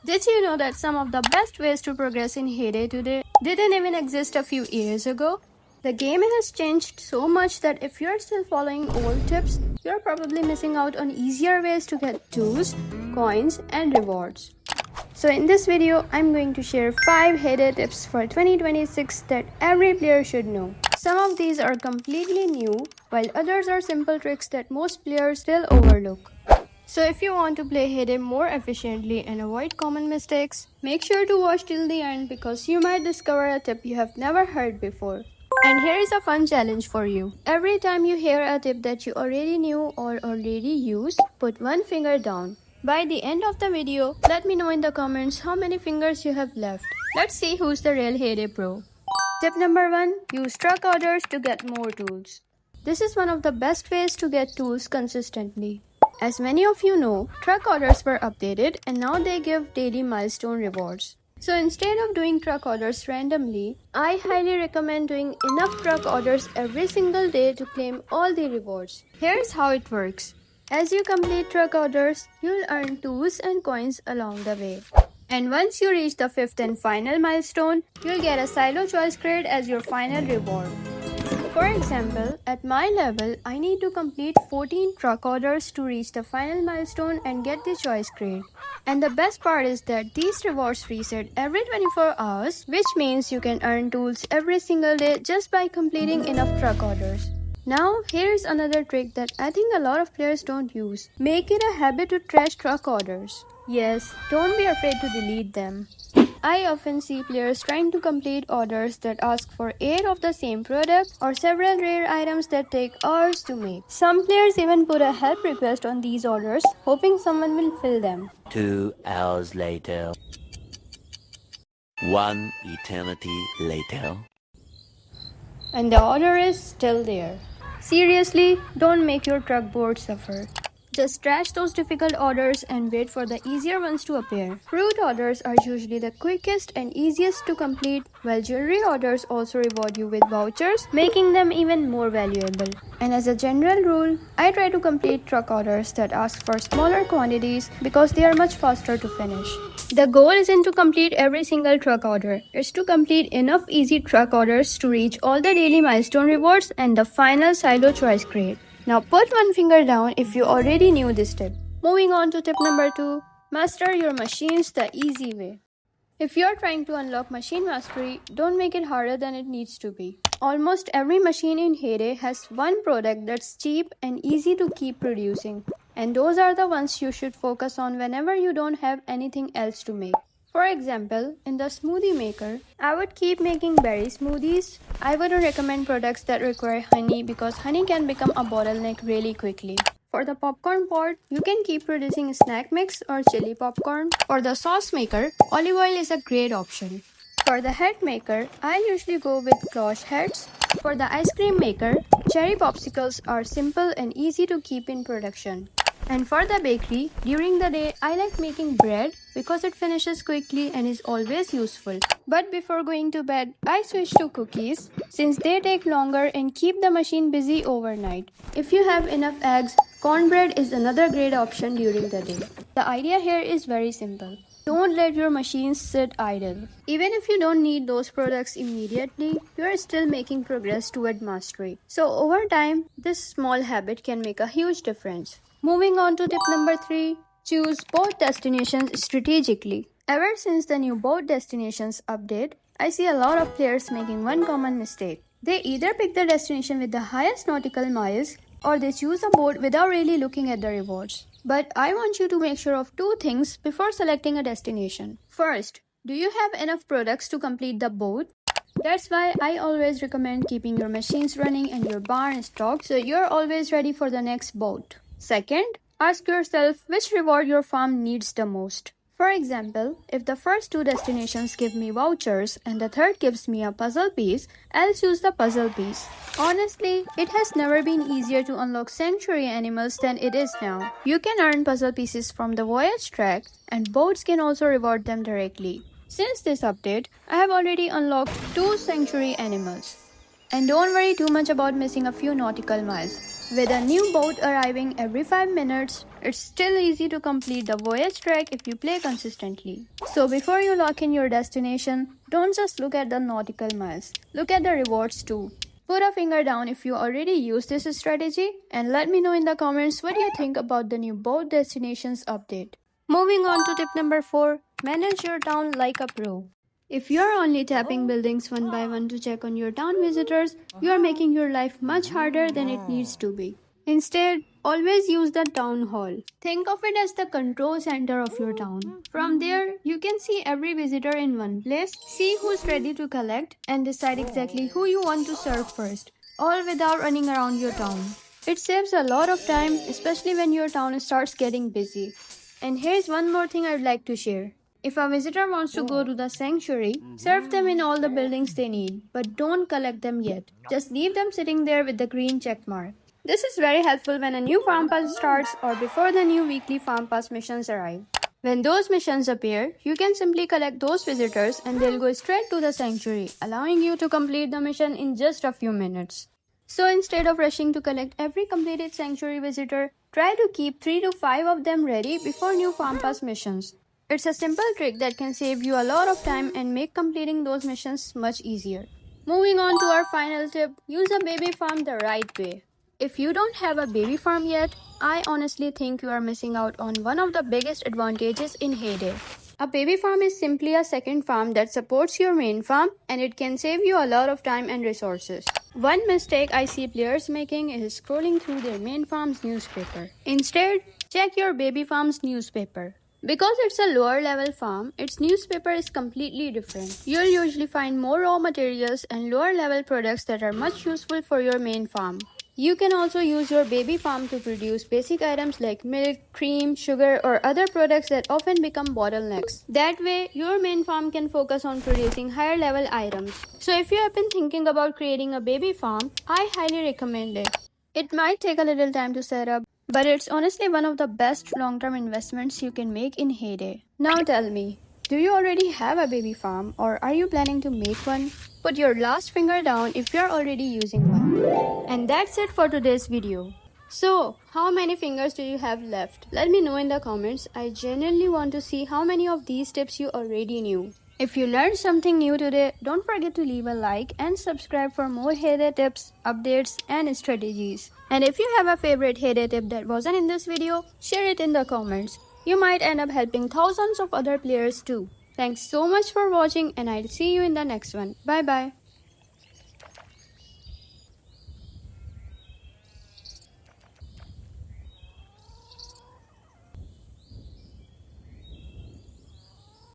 Did you know that some of the best ways to progress in 𝗦𝗦 today didn't even exist a few years ago? The game has changed so much that if you're still following old tips, you're probably missing out on easier ways to get tools, coins, and rewards. So in this video, I'm going to share 5 𝗦𝗦 tips for 2026 that every player should know. Some of these are completely new, while others are simple tricks that most players still overlook. So if you want to play 𝗦𝗦 more efficiently and avoid common mistakes, make sure to watch till the end because you might discover a tip you have never heard before. And here is a fun challenge for you. Every time you hear a tip that you already knew or already use, put one finger down. By the end of the video, let me know in the comments how many fingers you have left. Let's see who's the real 𝗦𝗦 pro. Tip number 1. Use truck orders to get more tools. This is one of the best ways to get tools consistently. As many of you know, truck orders were updated and now they give daily milestone rewards. So instead of doing truck orders randomly, I highly recommend doing enough truck orders every single day to claim all the rewards. Here's how it works. As you complete truck orders, you'll earn tools and coins along the way. And once you reach the 5th and final milestone, you'll get a 𝗖𝗛𝗦𝗍𝗍𝗏 as your final reward. For example, at my level, I need to complete 14 truck orders to reach the final milestone and get the 𝗓𝗏𝗍𝗏. And the best part is that these rewards reset every 24 hours, which means you can earn tools every single day just by completing enough truck orders. Now, here's another trick that I think a lot of players don't use. Make it a habit to trash truck orders. Yes, don't be afraid to delete them. I often see players trying to complete orders that ask for 8 of the same product or several rare items that take hours to make. Some players even put a help request on these orders, hoping someone will fill them. 2 hours later. 1 eternity later. And the order is still there. Seriously, don't make your truck board suffer. Just trash those difficult orders and wait for the easier ones to appear. Fruit orders are usually the quickest and easiest to complete, while jewelry orders also reward you with vouchers, making them even more valuable. And as a general rule, I try to complete truck orders that ask for smaller quantities because they are much faster to finish. The goal isn't to complete every single truck order, it's to complete enough easy truck orders to reach all the daily milestone rewards and the final 𝗖𝗛𝗍𝗍𝗏. Now put one finger down if you already knew this tip. Moving on to tip number 2. Master your machines the easy way. If you're trying to unlock machine mastery, don't make it harder than it needs to be. Almost every machine in 𝗦𝗦 has one product that's cheap and easy to keep producing. And those are the ones you should focus on whenever you don't have anything else to make. For example, in the smoothie maker, I would keep making berry smoothies. I wouldn't recommend products that require honey because honey can become a bottleneck really quickly. For the popcorn pot, you can keep producing snack mix or chili popcorn. For the sauce maker, olive oil is a great option. For the head maker, I usually go with cloche heads. For the ice cream maker, cherry popsicles are simple and easy to keep in production. And for the bakery, during the day, I like making bread because it finishes quickly and is always useful. But before going to bed, I switch to cookies since they take longer and keep the machine busy overnight. If you have enough eggs, cornbread is another great option during the day. The idea here is very simple. Don't let your machines sit idle. Even if you don't need those products immediately, you are still making progress toward mastery. So over time, this small habit can make a huge difference. Moving on to tip number 3. Choose boat destinations strategically. Ever since the new boat destinations update, I see a lot of players making one common mistake. They either pick the destination with the highest nautical miles or they choose a boat without really looking at the rewards. But I want you to make sure of 2 things before selecting a destination. First, do you have enough products to complete the boat? That's why I always recommend keeping your machines running and your barn stocked so you're always ready for the next boat. Second, ask yourself which reward your farm needs the most. For example, if the first 2 destinations give me vouchers and the third gives me a puzzle piece, I'll choose the puzzle piece. Honestly, it has never been easier to unlock sanctuary animals than it is now. You can earn puzzle pieces from the voyage track and boats can also reward them directly. Since this update, I have already unlocked 2 sanctuary animals. And don't worry too much about missing a few nautical miles. With a new boat arriving every 5 minutes, it's still easy to complete the voyage track if you play consistently. So before you lock in your destination, don't just look at the nautical miles, look at the rewards too. Put a finger down if you already use this strategy and let me know in the comments what you think about the new boat destinations update. Moving on to tip number 4, manage your town like a pro. If you are only tapping buildings one by one to check on your town visitors, you are making your life much harder than it needs to be. Instead, always use the town hall. Think of it as the control center of your town. From there, you can see every visitor in one place, see who's ready to collect, and decide exactly who you want to serve first, all without running around your town. It saves a lot of time, especially when your town starts getting busy. And here's one more thing I'd like to share. If a visitor wants to go to the sanctuary, serve them in all the buildings they need, but don't collect them yet. Just leave them sitting there with the green check mark. This is very helpful when a new farm pass starts or before the new weekly farm pass missions arrive. When those missions appear, you can simply collect those visitors and they'll go straight to the sanctuary, allowing you to complete the mission in just a few minutes. So instead of rushing to collect every completed sanctuary visitor, try to keep 3 to 5 of them ready before new farm pass missions. It's a simple trick that can save you a lot of time and make completing those missions much easier. Moving on to our final tip, use a baby farm the right way. If you don't have a baby farm yet, I honestly think you are missing out on one of the biggest advantages in 𝗦𝗦𝗍𝗍. A baby farm is simply a second farm that supports your main farm and it can save you a lot of time and resources. One mistake I see players making is scrolling through their main farm's newspaper. Instead, check your baby farm's newspaper. Because it's a lower level farm, its newspaper is completely different. You'll usually find more raw materials and lower level products that are much useful for your main farm. You can also use your baby farm to produce basic items like milk, cream, sugar, or other products that often become bottlenecks. That way, your main farm can focus on producing higher level items. So if you have been thinking about creating a baby farm, I highly recommend it. It might take a little time to set up, but it's honestly one of the best long-term investments you can make in 𝗦𝗦𝗍𝗍. Now tell me, do you already have a baby farm or are you planning to make one? Put your last finger down if you're already using one. And that's it for today's video. So, how many fingers do you have left? Let me know in the comments. I genuinely want to see how many of these tips you already knew. If you learned something new today, don't forget to leave a like and subscribe for more 𝗦𝗦𝗍𝗍 tips, updates, and strategies. And if you have a favorite 𝗦𝗦𝗍𝗍 tip that wasn't in this video, share it in the comments. You might end up helping thousands of other players too. Thanks so much for watching and I'll see you in the next one. Bye bye.